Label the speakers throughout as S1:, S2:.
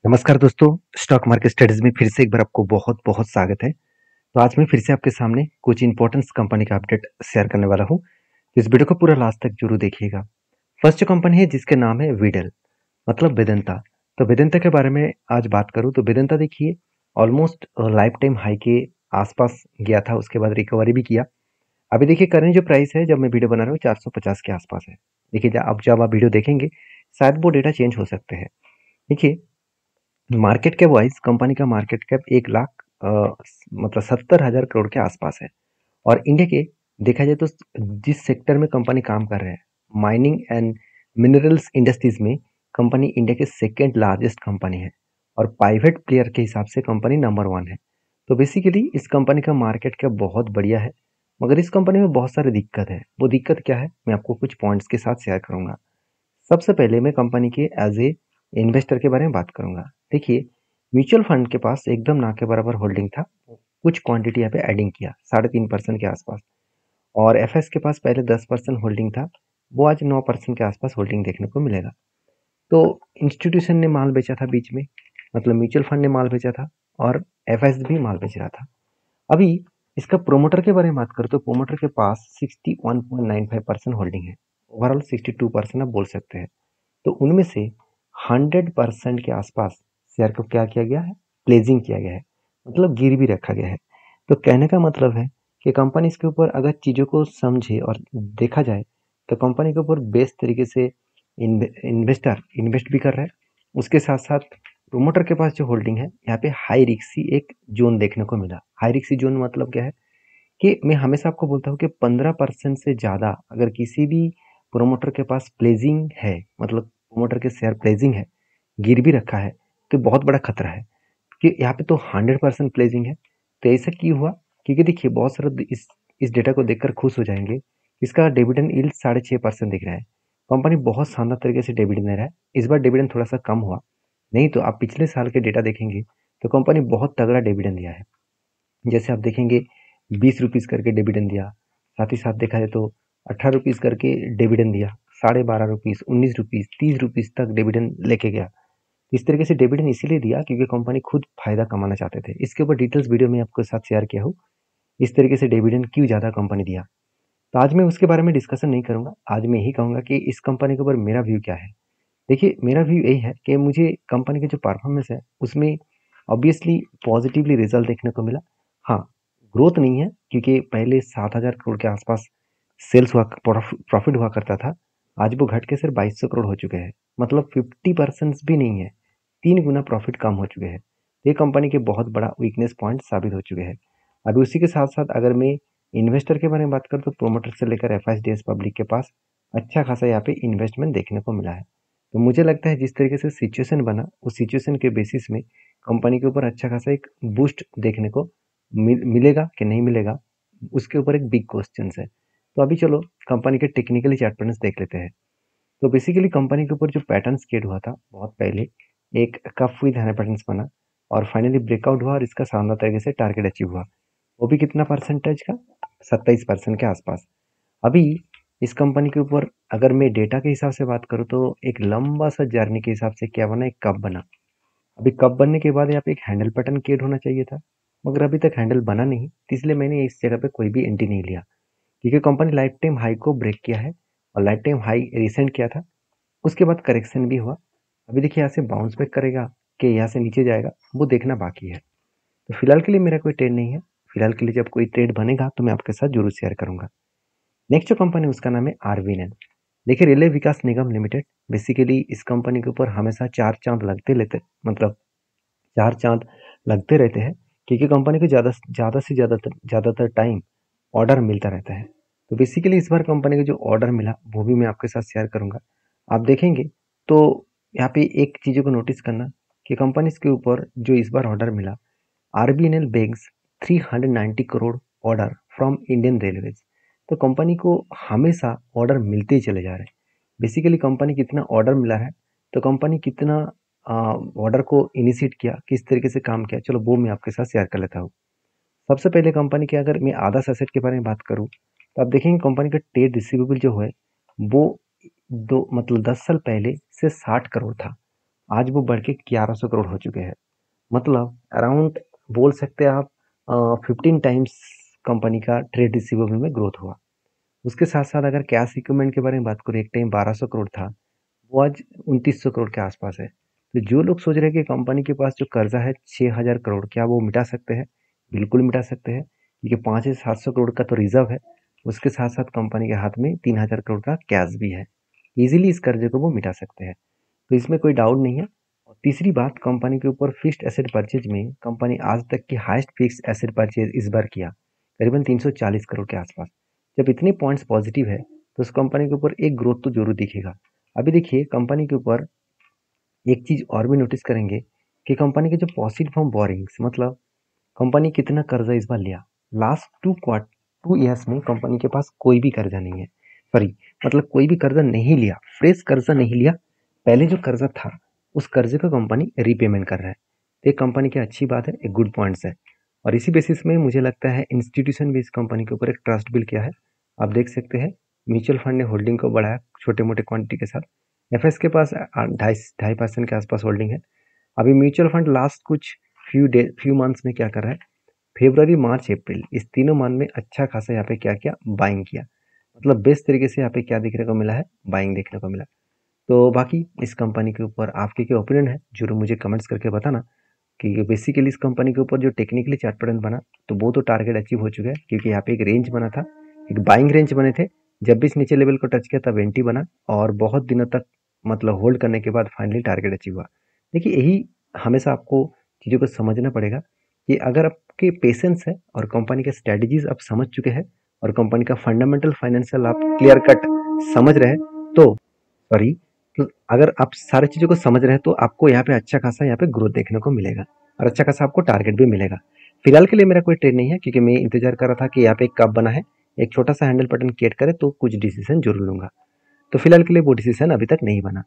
S1: नमस्कार दोस्तों, stock market studies में फिर से एक बार आपको बहुत-बहुत स्वागत है। तो आज मैं फिर से आपके सामने कुछ इंपॉर्टेंट कंपनी का अपडेट शेयर करने वाला हूँ। इस वीडियो को पूरा लास्ट तक जरूर देखिएगा। फर्स्ट जो कंपनी है जिसके नाम है विडल, मतलब वेदांता। तो वेदांता के बारे में आज बात करूँ तो वेदांता देखिए ऑलमोस्ट लाइफ टाइम हाई के आसपास गया था, उसके बाद रिकवरी भी किया। अभी देखिए करंट जो प्राइस है जब मैं वीडियो बना रहा हूँ 450 के आसपास है। देखिए अब जब आप वीडियो देखेंगे शायद वो डेटा चेंज हो सकते हैं। देखिए मार्केट कैप वाइज कंपनी का मार्केट कैप 1 लाख मतलब 70,000 करोड़ के आसपास है। और इंडिया के देखा जाए तो जिस सेक्टर में कंपनी काम कर रहे हैं, माइनिंग एंड मिनरल्स इंडस्ट्रीज में कंपनी इंडिया के सेकेंड लार्जेस्ट कंपनी है। और प्राइवेट प्लेयर के हिसाब से कंपनी नंबर 1 है। तो बेसिकली इस कंपनी का मार्केट कैप बहुत बढ़िया है। मगर इस कंपनी में बहुत सारी दिक्कत है। वो दिक्कत क्या है मैं आपको कुछ पॉइंट्स के साथ शेयर करूंगा। सबसे पहले मैं कंपनी के एज ए इन्वेस्टर के बारे में बात करूंगा। देखिए म्यूचुअल फंड के पास एकदम ना के बराबर होल्डिंग था। कुछ क्वांटिटी यहाँ पे एडिंग किया 3.5% के आसपास। और एफएस के पास पहले 10% होल्डिंग था, वो आज 9% के आसपास होल्डिंग देखने को मिलेगा। तो इंस्टीट्यूशन ने माल बेचा था बीच में, मतलब म्यूचुअल फंड ने माल बेचा था और एफएस भी माल बेच रहा था। अभी इसका प्रोमोटर के बारे में बात करें तो प्रोमोटर के पास 61.95% होल्डिंग है। ओवरऑल 62% आप बोल सकते हैं। तो उनमें से 100% के आसपास शेयर को क्या किया गया है, प्लेजिंग किया गया है, मतलब गिरवी रखा गया है। तो कहने का मतलब है कि कंपनी इसके ऊपर अगर चीज़ों को समझे और देखा जाए तो कंपनी के ऊपर बेस्ट तरीके से इन्वेस्टर इन्वेस्ट भी कर रहा है। उसके साथ साथ प्रोमोटर के पास जो होल्डिंग है यहाँ पे हाई रिक्सी एक जोन देखने को मिला। हाई रिक्सी जोन मतलब क्या है कि मैं हमेशा आपको बोलता हूँ कि 15% से ज़्यादा अगर किसी भी प्रोमोटर के पास प्लेजिंग है, मतलब प्रोमोटर के शेयर प्लेजिंग है, गिरवी रखा है, तो बहुत बड़ा खतरा है कि यहाँ पे तो 100% प्लेजिंग है। तो ऐसा क्यों हुआ? क्योंकि देखिए बहुत सारे इस डेटा को देखकर खुश हो जाएंगे। इसका डिविडेंड यील्ड 6.5% दिख रहा है। कंपनी बहुत शानदार तरीके से डिविडेंड दे रहा है। इस बार डिविडेंड थोड़ा सा कम हुआ, नहीं तो आप पिछले साल के डेटा देखेंगे तो कंपनी बहुत तगड़ा डिविडेंड दिया है। जैसे आप देखेंगे 20 रुपीज़ करके डिविडेंड दिया, साथ ही साथ देखा जाए तो 18 रुपीज़ करके डिविडेंड दिया, 12.5 रुपीज़, 19 रुपीज़, 30 रुपीज़ तक डिविडेंड लेके गया। इस तरीके से डिविडेंड इसीलिए दिया क्योंकि कंपनी खुद फायदा कमाना चाहते थे। इसके ऊपर डिटेल्स वीडियो में आपके साथ शेयर किया हूँ। इस तरीके से डिविडेंड क्यों ज़्यादा कंपनी दिया। तो आज मैं उसके बारे में डिस्कशन नहीं करूंगा। आज मैं यही कहूंगा कि इस कंपनी के ऊपर मेरा व्यू क्या है। देखिए मेरा व्यू यही है कि मुझे कंपनी के जो परफॉर्मेंस है उसमें ऑब्वियसली पॉजिटिवली रिजल्ट देखने को मिला। हाँ, ग्रोथ नहीं है क्योंकि पहले 7,000 करोड़ के आसपास सेल्स हुआ, प्रॉफिट हुआ करता था। आज वो घट के सिर्फ 2,200 करोड़ हो चुके हैं, मतलब 50% भी नहीं है। 3 गुना प्रॉफिट कम हो चुके हैं। ये कंपनी के बहुत बड़ा वीकनेस पॉइंट साबित हो चुके हैं। अभी उसी के साथ साथ अगर मैं इन्वेस्टर के बारे में बात करूँ तो प्रोमोटर से लेकर एफ पब्लिक के पास अच्छा खासा यहाँ पे इन्वेस्टमेंट देखने को मिला है। तो मुझे लगता है जिस तरीके से सिचुएशन बना उस सिचुएशन के बेसिस में कंपनी के ऊपर अच्छा खासा एक बूस्ट देखने को मिलेगा कि नहीं मिलेगा, उसके ऊपर एक बिग क्वेश्चन है। तो अभी चलो कंपनी के टेक्निकली चार्ट पैटर्न्स देख लेते हैं। तो बेसिकली कंपनी के ऊपर जो पैटर्न क्रिएट हुआ था बहुत पहले, एक कफ विद हैंड पैटर्न्स बना और फाइनली ब्रेकआउट हुआ और इसका शानदार तरीके से टारगेट अचीव हुआ। वो भी कितना परसेंटेज का, 27% के आसपास। अभी इस कंपनी के ऊपर अगर मैं डेटा के हिसाब से बात करूँ तो एक लंबा सा जर्नी के हिसाब से क्या बना, एक कप बना। अभी कप बनने के बाद यहाँ पे एक हैंडल पैटर्न क्रिएट होना चाहिए था, मगर अभी तक हैंडल बना नहीं, तो इसलिए मैंने इस जगह पे कोई भी एंट्री नहीं लिया। क्योंकि कंपनी लाइफ टाइम हाई को ब्रेक किया है और लाइफ टाइम हाई रिसेंट किया था, उसके बाद करेक्शन भी हुआ। अभी देखिए यहाँ से बाउंस बैक करेगा कि यहाँ से नीचे जाएगा, वो देखना बाकी है। तो फिलहाल के लिए मेरा कोई ट्रेड नहीं है। फिलहाल के लिए जब कोई ट्रेड बनेगा तो मैं आपके साथ जरूर शेयर करूंगा। नेक्स्ट जो कंपनी उसका नाम है आरवीएनएल। देखिए रेलवे विकास निगम लिमिटेड, बेसिकली इस कंपनी के ऊपर हमेशा चार चांद लगते लेते, मतलब चार चांद लगते रहते हैं क्योंकि कंपनी को ज़्यादा से ज़्यादातर टाइम ऑर्डर मिलता रहता है। तो बेसिकली इस बार कंपनी को जो ऑर्डर मिला वो भी मैं आपके साथ शेयर करूंगा। आप देखेंगे तो यहाँ पे एक चीज़ों को नोटिस करना कि कंपनी के ऊपर जो इस बार ऑर्डर मिला, RBNL bags 390 crore order from Indian railways. तो कंपनी को हमेशा ऑर्डर मिलते ही चले जा रहे हैं। बेसिकली कंपनी कितना ऑर्डर मिला है, तो कंपनी कितना ऑर्डर को इनिशिएट किया, किस तरीके से काम किया, चलो वो मैं आपके साथ शेयर कर लेता हूँ। सबसे पहले कंपनी के अगर मैं आदर्श एसेट के बारे में बात करूँ तो आप देखेंगे कंपनी का ट्रेड रिसीवेबल जो है वो दो मतलब 10 साल पहले से 60 करोड़ था। आज वो बढ़ के 1100 करोड़ हो चुके हैं। मतलब अराउंड बोल सकते हैं आप 15 टाइम्स कंपनी का ट्रेड रिसीवेबल में ग्रोथ हुआ। उसके साथ साथ अगर कैश इक्विपमेंट के बारे में बात करें, एक टाइम 1200 करोड़ था, वो आज 2900 करोड़ के आसपास है। तो जो लोग सोच रहे हैं कि कंपनी के पास जो कर्जा है 6000 करोड़, क्या वो मिटा सकते हैं? बिल्कुल मिटा सकते हैं, क्योंकि 5 से 700 करोड़ का तो रिजर्व है। उसके साथ साथ कंपनी के हाथ में 3000 करोड़ का कैश भी है। इजीली इस कर्जे को वो मिटा सकते हैं, तो इसमें कोई डाउट नहीं है। और तीसरी बात, कंपनी के ऊपर फिक्स्ड एसेट परचेज में कंपनी आज तक की हाईएस्ट फिक्स्ड एसेट परचेज इस बार किया, करीबन 340 करोड़ के आसपास। जब इतने पॉइंट्स पॉजिटिव है तो उस कंपनी के ऊपर एक ग्रोथ तो जरूर दिखेगा। अभी देखिए कंपनी के ऊपर एक चीज और भी नोटिस करेंगे कि कंपनी के जो पॉसिट फ्रॉम बोरिंग्स, मतलब कंपनी कितना कर्जा इस बार लिया। लास्ट 2 ईयर्स में कंपनी के पास कोई भी कर्जा नहीं है, सॉरी, मतलब कोई भी कर्जा नहीं लिया, फ्रेश कर्जा नहीं लिया। पहले जो कर्जा था उस कर्जे को कंपनी रीपेमेंट कर रहा है। तो एक कंपनी की अच्छी बात है, एक गुड पॉइंट्स है। और इसी बेसिस में मुझे लगता है इंस्टीट्यूशन भी इस कंपनी के ऊपर एक ट्रस्ट बिल्ड किया है। आप देख सकते हैं म्यूचुअल फंड ने होल्डिंग को बढ़ाया छोटे मोटे क्वांटिटी के साथ। एफएस के पास 2.5% के आसपास होल्डिंग है। अभी म्यूचुअल फंड लास्ट कुछ फ्यू मंथ्स में क्या कर रहा है, फेब्रुवरी मार्च अप्रैल इस तीनों मंथ में अच्छा खासा यहाँ पे क्या किया, बाइंग किया। मतलब बेस्ट तरीके से यहाँ पे क्या देखने को मिला है, बाइंग देखने को मिला। तो बाकी इस कंपनी के ऊपर आपके क्या ओपिनियन है, जरूर मुझे कमेंट्स करके बताना। कि बेसिकली इस कंपनी के ऊपर जो टेक्निकली चार्ट पैटर्न बना, तो वो तो टारगेट अचीव हो चुका है, क्योंकि यहाँ पे एक रेंज बना था, एक बाइंग रेंज बने थे। जब भी इस नीचे लेवल को टच किया तब एंटी बना, और बहुत दिनों तक मतलब होल्ड करने के बाद फाइनली टारगेट अचीव हुआ। देखिए यही हमेशा आपको चीज़ों को समझना पड़ेगा कि अगर आपके पेशेंस है और कंपनी के स्ट्रेटजीज आप समझ चुके हैं और कंपनी का फंडामेंटल फाइनेंशियल आप क्लियर कट समझ रहे हैं, तो सॉरी, तो अगर आप सारी चीज़ों को समझ रहे हैं तो आपको यहाँ पे अच्छा खासा यहाँ पे ग्रोथ देखने को मिलेगा, और अच्छा खासा आपको टारगेट भी मिलेगा। फिलहाल के लिए मेरा कोई ट्रेड नहीं है, क्योंकि मैं इंतजार कर रहा था कि यहाँ पे एक कप बना है, एक छोटा सा हैंडल बटन क्रिएट करे तो कुछ डिसीजन जरूर लूंगा। तो फिलहाल के लिए वो डिसीजन अभी तक नहीं बना।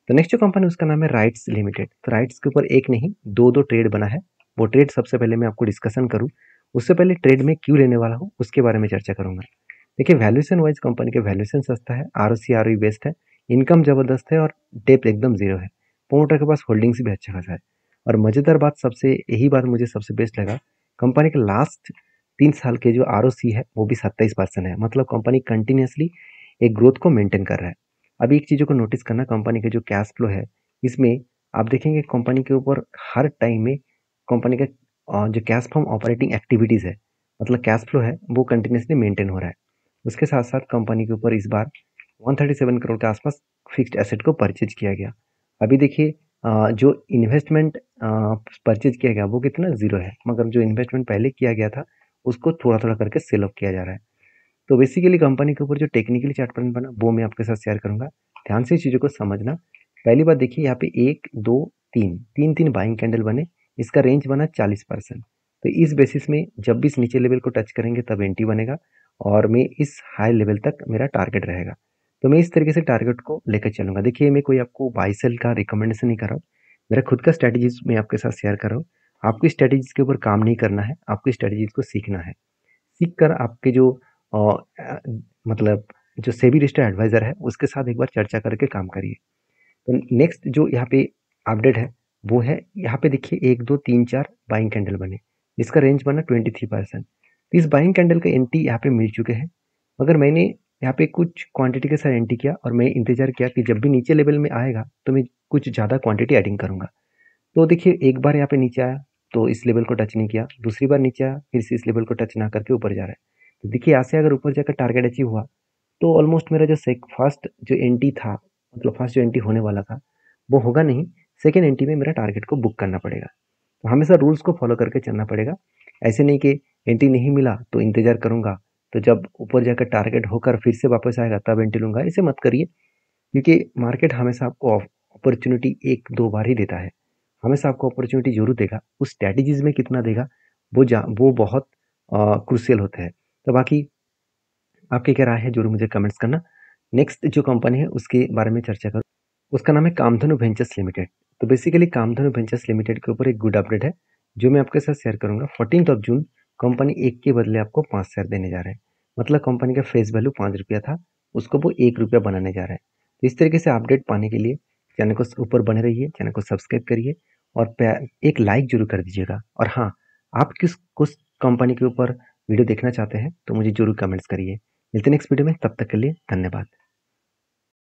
S1: तो नेक्स्ट जो कंपनी उसका नाम है राइट्स लिमिटेड। तो राइट्स के ऊपर एक नहीं दो दो ट्रेड बना है। वो ट्रेड सबसे पहले मैं आपको डिस्कशन करूँ, उससे पहले ट्रेड में क्यों लेने वाला हूँ उसके बारे में चर्चा करूंगा। देखिए वैल्यूएशन वाइज कंपनी के वैल्यूएशन सस्ता है, आरओसी आरओई बेस्ट है, इनकम जबरदस्त है, और डेप्थ एकदम जीरो है। प्रोमोटर के पास होल्डिंग्स भी अच्छा खासा है। और मजेदार बात, सबसे यही बात मुझे सबसे बेस्ट लगा, कंपनी के लास्ट 3 साल के जो आरओसी है वो भी 27% है। मतलब कंपनी कंटिन्यूसली एक ग्रोथ को मेंटेन कर रहा है। अभी एक चीज़ों को नोटिस करना, कंपनी का जो कैश फ्लो है इसमें आप देखेंगे कंपनी के ऊपर हर टाइम में कंपनी का जो कैश फ्रॉम ऑपरेटिंग एक्टिविटीज़ है, मतलब कैश फ्लो है, वो कंटिन्यूसली मेंटेन हो रहा है। उसके साथ साथ कंपनी के ऊपर इस बार 137 करोड़ के आसपास फिक्स्ड एसेट को परचेज किया गया। अभी देखिए जो इन्वेस्टमेंट परचेज किया गया वो कितना, जीरो है, मगर जो इन्वेस्टमेंट पहले किया गया था उसको थोड़ा थोड़ा करके सेल ऑफ किया जा रहा है। तो बेसिकली कंपनी के ऊपर जो टेक्निकली चार्ट पैटर्न बना वो मैं आपके साथ शेयर करूंगा। ध्यान से चीज़ों को समझना। पहली बात देखिए यहाँ पे 1 2 3 बाइंग कैंडल बने, इसका रेंज बना 40%। तो इस बेसिस में जब भी इस नीचे लेवल को टच करेंगे तब एंटी बनेगा, और मैं इस हाई लेवल तक मेरा टारगेट रहेगा। तो मैं इस तरीके से टारगेट को लेकर चलूंगा। देखिए मैं कोई आपको बाई सेल का रिकमेंडेशन नहीं कर रहा हूँ, मेरा खुद का स्ट्रेटेजीज मैं आपके साथ शेयर कर रहा हूँ। आपकी स्ट्रेटेजीज के ऊपर काम नहीं करना है, आपकी स्ट्रेटेजीज को सीखना है। सीख कर आपके जो अ, अ, मतलब जो सेबी रजिस्टर्ड एडवाइजर है उसके साथ एक बार चर्चा करके काम करिए। तो नेक्स्ट जो यहाँ पे अपडेट है वो है, यहाँ पे देखिए 1 2 3 4 बाइंग कैंडल बने, जिसका रेंज बना 23%। तो इस बाइंग कैंडल का एंटी यहाँ पे मिल चुके हैं, मगर मैंने यहाँ पे कुछ क्वांटिटी के साथ एंटी किया, और मैं इंतजार किया कि जब भी नीचे लेवल में आएगा तो मैं कुछ ज़्यादा क्वांटिटी एडिंग करूंगा। तो देखिए एक बार यहाँ पे नीचे आया तो इस लेवल को टच नहीं किया, दूसरी बार नीचे आया फिर से इस लेवल को टच ना करके ऊपर जा रहा है। तो देखिए यहाँ से अगर ऊपर जाकर टारगेट अचीव हुआ तो ऑलमोस्ट मेरा जो फर्स्ट जो एंटी था, मतलब फर्स्ट जो एंटी होने वाला था वो होगा नहीं, सेकेंड एंटी में मेरा टारगेट को बुक करना पड़ेगा। तो हमेशा रूल्स को फॉलो करके चलना पड़ेगा। ऐसे नहीं कि एंटी नहीं मिला तो इंतजार करूंगा, तो जब ऊपर जाकर टारगेट होकर फिर से वापस आएगा तब एंटी लूंगा, ऐसे मत करिए। क्योंकि मार्केट हमेशा आपको अपॉर्चुनिटी एक दो बार ही देता है, हमेशा आपको अपॉर्चुनिटी जरूर देगा। उस स्ट्रैटेजीज में कितना देगा वो बहुत क्रूशियल होता है। तो बाकी आपकी क्या राय है जरूर मुझे कमेंट्स करना। नेक्स्ट जो कंपनी है उसके बारे में चर्चा करूँ, उसका नाम है कामधेनु वेंचर्स लिमिटेड। तो बेसिकली कामधेनु वेंचर्स लिमिटेड के ऊपर एक गुड अपडेट है जो मैं आपके साथ शेयर करूंगा। 14 जून कंपनी एक के बदले आपको 5 शेयर देने जा रहे हैं। मतलब कंपनी का फेस वैल्यू 5 रुपया था, उसको वो 1 रुपया बनाने जा रहे हैं। तो इस तरीके से अपडेट पाने के लिए चैनल को ऊपर बने रहिए, चैनल को सब्सक्राइब करिए और एक लाइक जरूर कर दीजिएगा। और हाँ, आप किस कंपनी के ऊपर वीडियो देखना चाहते हैं तो मुझे जरूर कमेंट्स करिए। मिलते हैं नेक्स्ट वीडियो में, तब तक के लिए धन्यवाद।